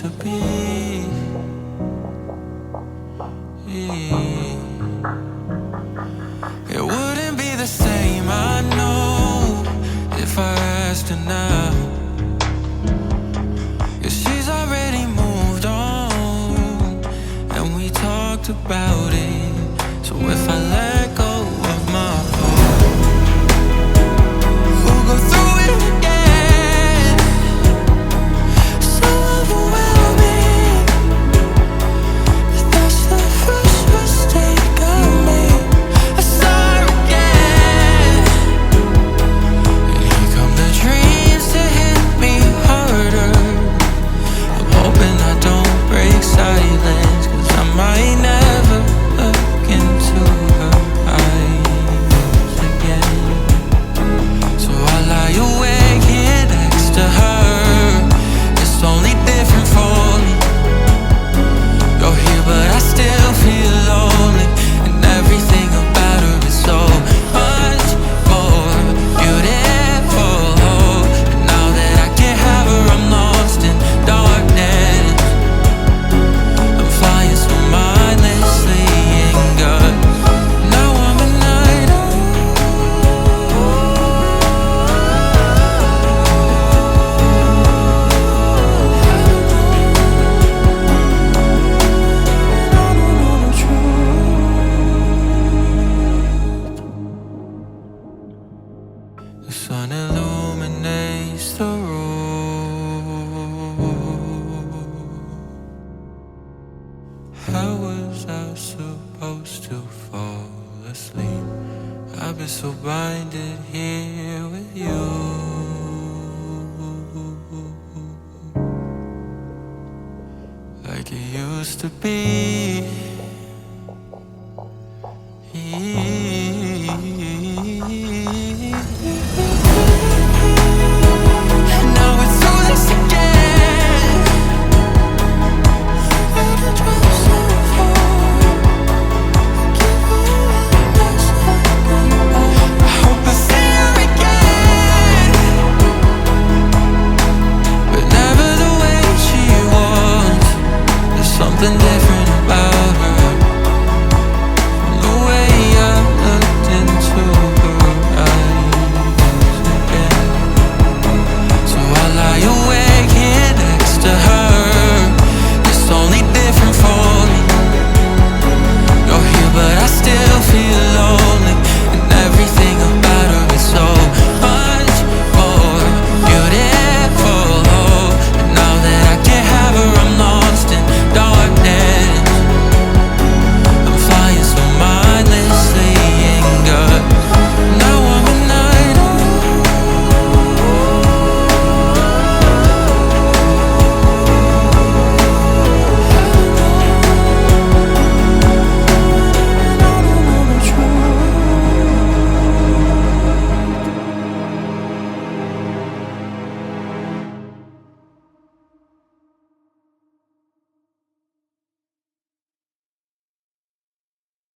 to be. It wouldn't be the same, I know, if I asked her now. 'Cause she's already moved on, and we talked about it. So if I let go of my heart, we'll go through it again. So overwhelming, but that's the first mistake I made. I start again, and here come the dreams to hit me harder. I'm hoping I don't break silence, 'cause I might never look into her eyes again. So I lie awake here next to her. It's only different for me. You're here but I still feel lonely, and everything about her is so much more beautiful. And now that I can't have her, I'm lost in darkness. I'm flying so mindlessly in guts. Now I'm a night owl. I don't know the truth. The sun illuminates the road. How was I supposed to fall asleep? I've been so blinded here with you. Like it used to be.